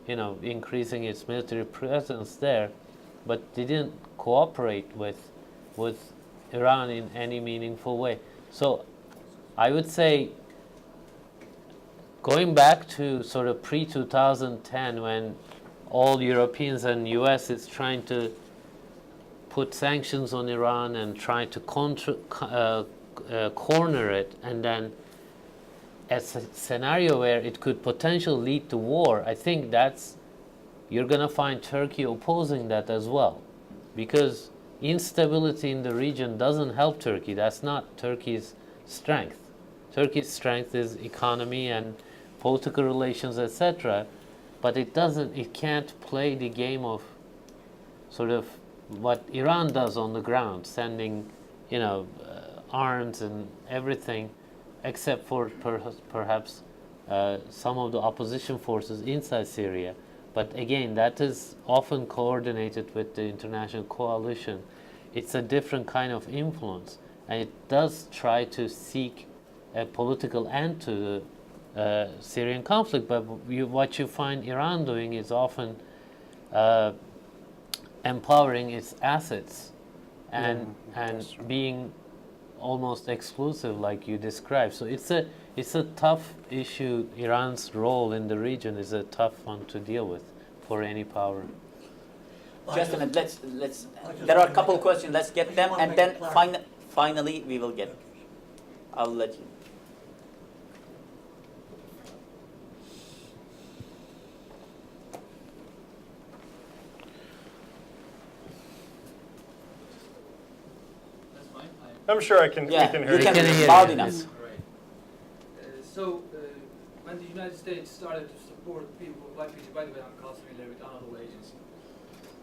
increasing its military presence there, but didn't cooperate with Iran in any meaningful way. So I would say, going back to sort of pre-2010, when all Europeans and US is trying to put sanctions on Iran and trying to corner it, and then as a scenario where it could potentially lead to war, I think you're going to find Turkey opposing that as well, because instability in the region doesn't help Turkey. That's not Turkey's strength. Turkey's strength is economy and political relations, etc. But it can't play the game of sort of what Iran does on the ground, sending, arms and everything, except for perhaps some of the opposition forces inside Syria. But again, that is often coordinated with the international coalition. It's a different kind of influence, and it does try to seek a political end to the Syrian conflict. But what you find Iran doing is often empowering its assets and being almost exclusive, like you described. So it's a tough issue. Iran's role in the region is a tough one to deal with for any power. Just a minute. Let's. There are a couple of questions. Let's get them, and then finally we will get. I'll let you. I'm sure we can hear you. Can hear loud you. enough. Right. When the United States started to support people, YPG, by the way, I'm constantly with another agency.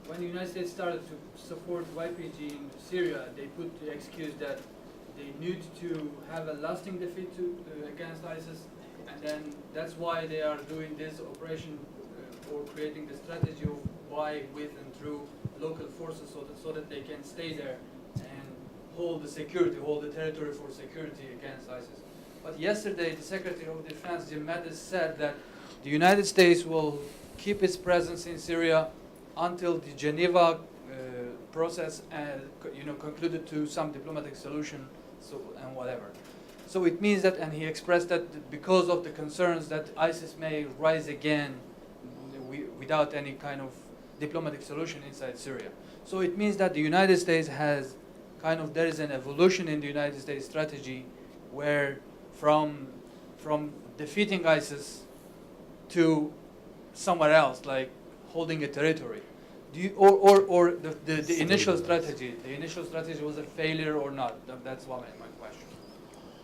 When the United States started to support YPG in Syria, they put the excuse that they need to have a lasting defeat against ISIS, and then that's why they are doing this operation or creating the strategy of by, with, and through local forces so that they can stay there and hold the territory for security against ISIS. But yesterday, the Secretary of Defense, Jim Mattis, said that the United States will keep its presence in Syria until the Geneva process concluded to some diplomatic solution, and whatever. So it means that, and he expressed that because of the concerns that ISIS may rise again without any kind of diplomatic solution inside Syria. So it means that the United States has there is an evolution in the United States strategy where from defeating ISIS to somewhere else, like holding a territory. Or the initial strategy? The initial strategy was a failure or not? That's my question.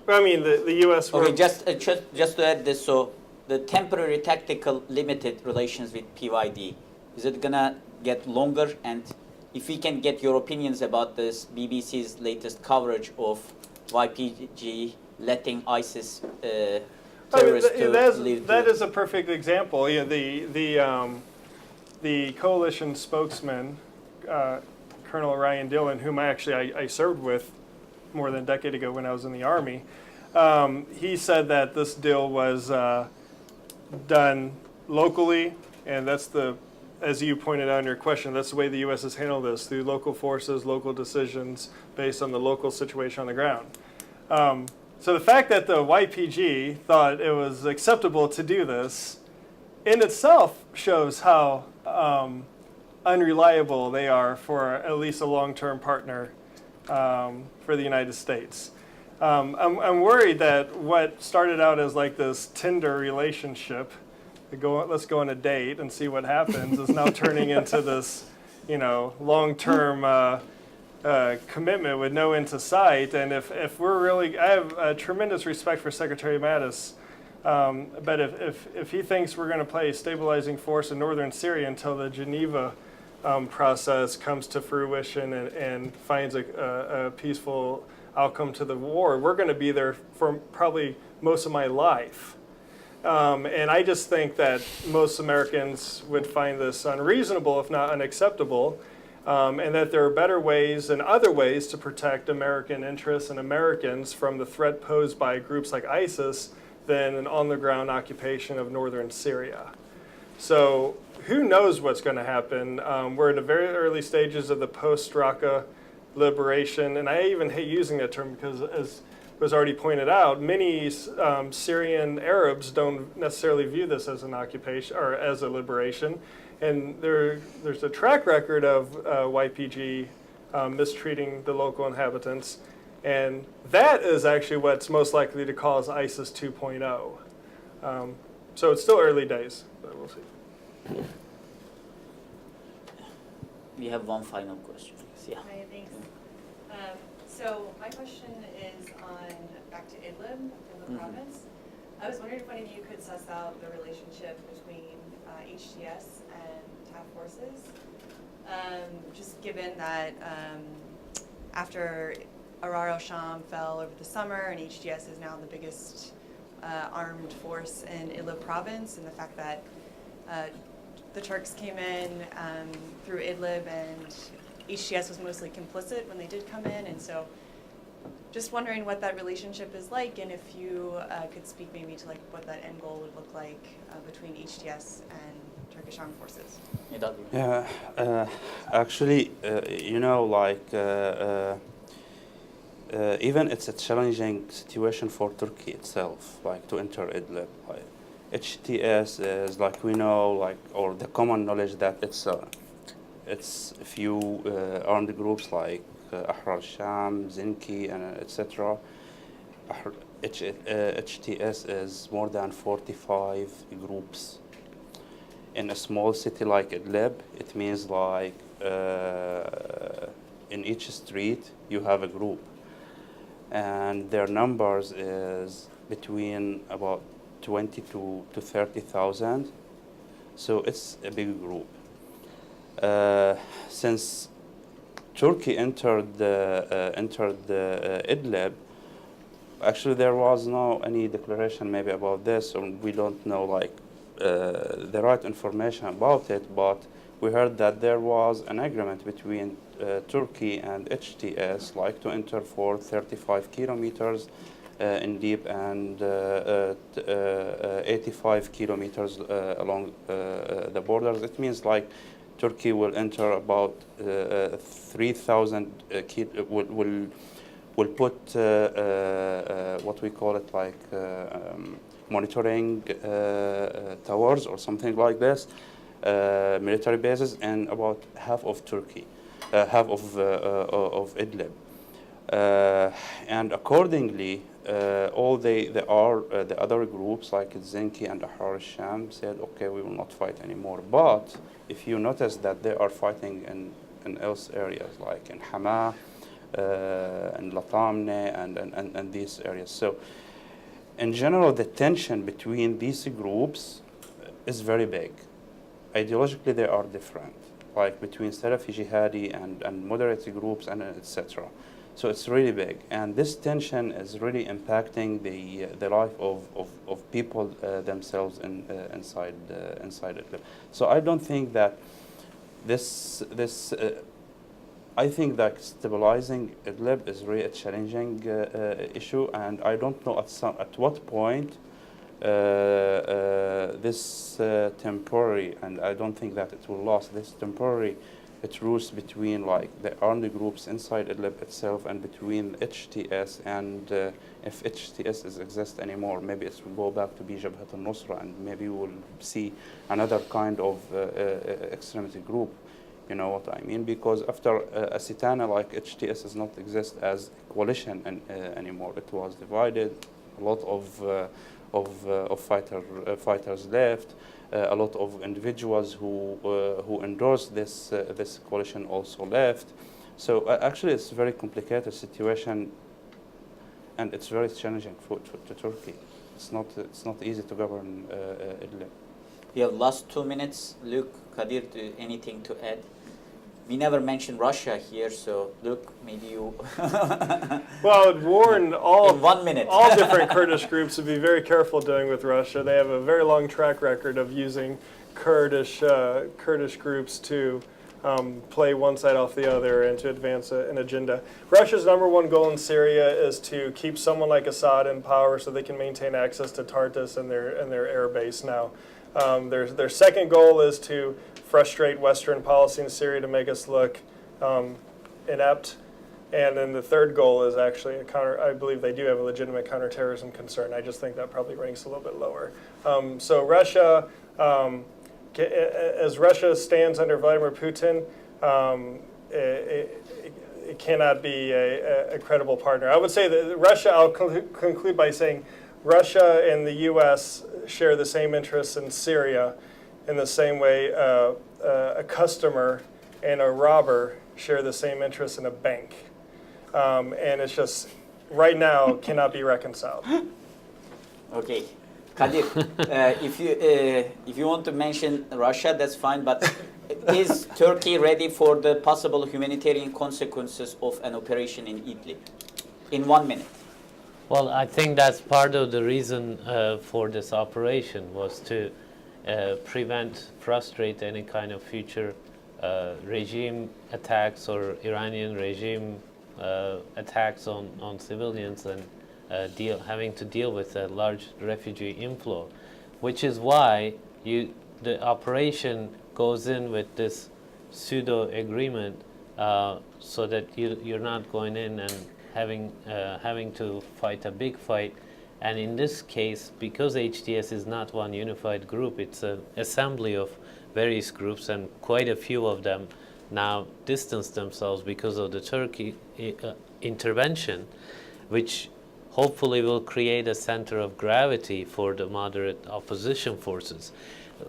I mean, the U.S. Okay, just to add this, so the temporary tactical limited relations with PYD, is it gonna get longer? And if we can get your opinions about this BBC's latest coverage of YPG letting ISIS terrorists leave. That is a perfect example. Yeah, the coalition spokesman, Colonel Ryan Dillon, whom I served with more than a decade ago when I was in the Army. He said that this deal was done locally, and that's as you pointed out in your question, that's the way the U.S. has handled this, through local forces, local decisions, based on the local situation on the ground. So the fact that the YPG thought it was acceptable to do this in itself shows how unreliable they are for at least a long-term partner for the United States. I'm worried that what started out as like this Tinder relationship, let's go on a date and see what happens, is now turning into this, long-term commitment with no end to sight. And if we're really, I have tremendous respect for Secretary Mattis, but if he thinks we're going to play a stabilizing force in northern Syria until the Geneva process comes to fruition and finds a peaceful outcome to the war, we're going to be there for probably most of my life. And I just think that most Americans would find this unreasonable, if not unacceptable, and that there are better ways and other ways to protect American interests and Americans from the threat posed by groups like ISIS than an on-the-ground occupation of northern Syria. So who knows what's going to happen? We're in the very early stages of the post-Raqqa liberation, and I even hate using that term because, as was already pointed out, many Syrian Arabs don't necessarily view this as an occupation or as a liberation. And there's a track record of YPG mistreating the local inhabitants. And that is actually what's most likely to cause ISIS 2.0. So it's still early days, but we'll see. We have one final question. Yeah. Hi, thanks. So my question is back to Idlib province. I was wondering if one of you could suss out the relationship between HTS and TAF forces, just given that after Arar al-Sham fell over the summer and HTS is now the biggest armed force in Idlib province, and the fact that the Turks came in through Idlib and HTS was mostly complicit when they did come in, and so just wondering what that relationship is like, and if you could speak maybe to like what that end goal would look like between HTS and Turkish armed forces. Yeah, actually, even it's a challenging situation for Turkey itself, like to enter Idlib. Like, HTS is like we know, like or the common knowledge that it's a few armed groups like Ahrar al-Sham, Zinki, and etc. HTS is more than 45 groups. In a small city like Idlib, it means like in each street you have a group, and their numbers is between about 20 to 30,000. So it's a big group. Since Turkey entered Idlib, actually there was no any declaration maybe about this, or we don't know like the right information about it, but we heard that there was an agreement between Turkey and HTS, like to enter for 35 kilometers in deep and 85 kilometers along the borders. It means like Turkey will enter about 3,000 will put what we call it like monitoring towers or something like this, military bases, and about half of Turkey, half of Idlib, and accordingly, all the other groups like Zinki and Ahrar al-Sham said, okay, we will not fight anymore. But if you notice that they are fighting in else areas like in Hama, and Latamne, and these areas. So in general, the tension between these groups is very big. Ideologically, they are different, like between Salafi jihadi and moderate groups and etc. So it's really big, and this tension is really impacting the life of people themselves inside Idlib. So I don't think that this I think that stabilizing Idlib is really a challenging issue, and I don't know at what point this temporary, and I don't think that it will last, this temporary truce between like the armed groups inside Idlib itself and between HTS, and if HTS is exist anymore, maybe it will go back to be Jabhat al-Nusra, and maybe we'll see another kind of extremity group. You know what I mean? Because after a Sitana like HTS does not exist as a coalition anymore. It was divided. A lot of fighters left. A lot of individuals who endorsed this coalition also left. So actually, it's a very complicated situation, and it's very challenging to Turkey. It's not easy to govern Idlib. We have last 2 minutes. Luke, Kadir, anything to add? We never mentioned Russia here, so Luke, maybe you. Well, I would warn all, in 1 minute. all different Kurdish groups to be very careful dealing with Russia. They have a very long track record of using Kurdish groups to play one side off the other and to advance an agenda. Russia's #1 goal in Syria is to keep someone like Assad in power so they can maintain access to Tartus and their air base now. Their second goal is to frustrate Western policy in Syria to make us look inept. And then the third goal is actually a I believe they do have a legitimate counterterrorism concern. I just think that probably ranks a little bit lower. So Russia, as Russia stands under Vladimir Putin, it cannot be a credible partner. I would say that Russia, I'll conclude by saying Russia and the U.S. share the same interests in Syria in the same way a customer and a robber share the same interests in a bank. And it's just, right now, cannot be reconciled. Okay. Kadir, if you want to mention Russia, that's fine, but is Turkey ready for the possible humanitarian consequences of an operation in Idlib? In 1 minute. Well, I think that's part of the reason for this operation was to frustrate any kind of future regime attacks or Iranian regime attacks on civilians and having to deal with a large refugee inflow, which is why the operation goes in with this pseudo agreement so that you're not going in and having to fight a big fight. And in this case, because HTS is not one unified group, it's an assembly of various groups, and quite a few of them now distance themselves because of the Turkey intervention, which hopefully will create a center of gravity for the moderate opposition forces.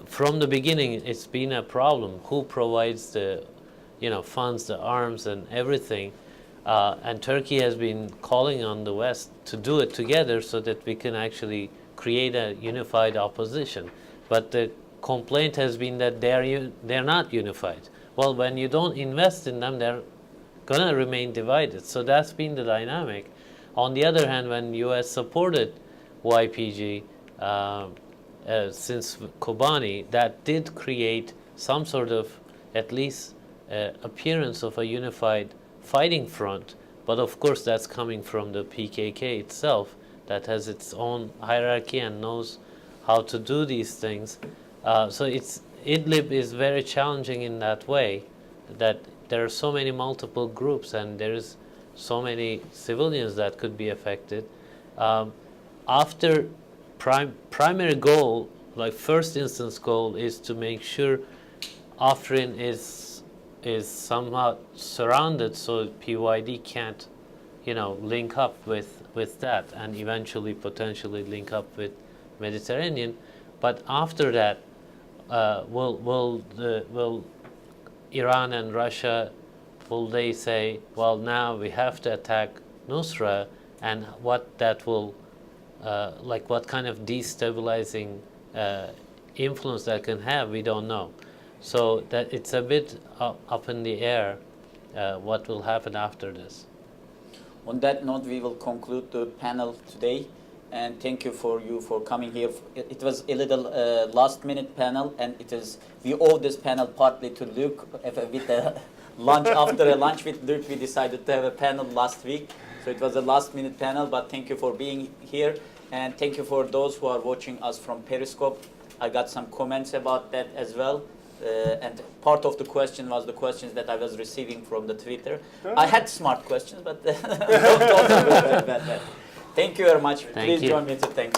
From the beginning, it's been a problem. Who provides the funds, the arms, and everything? And Turkey has been calling on the West to do it together so that we can actually create a unified opposition. But the complaint has been that they're not unified. Well, when you don't invest in them, they're going to remain divided. So that's been the dynamic. On the other hand, when U.S. supported YPG since Kobani, that did create some sort of, at least, appearance of a unified fighting front, but of course that's coming from the PKK itself that has its own hierarchy and knows how to do these things. So Idlib is very challenging in that way, that there are so many multiple groups and there is so many civilians that could be affected. After primary goal, like first instance goal, is to make sure Afrin is somehow surrounded so PYD can't, link up with that and eventually potentially link up with Mediterranean. But after that, will Iran and Russia, will they say, well, now we have to attack Nusra, and what that will, what kind of destabilizing influence that can have, we don't know. So that it's a bit up in the air what will happen after this. On that note, we will conclude the panel today, and thank you for coming here. It was a little last-minute panel, and we owe this panel partly to Luke with the lunch, after a lunch with Luke, we decided to have a panel last week. So it was a last-minute panel, but thank you for being here. And thank you for those who are watching us from Periscope. I got some comments about that as well. And part of the question was the questions that I was receiving from the Twitter. I had smart questions, but don't worry about that. Thank you very much. Please you. join me to thank.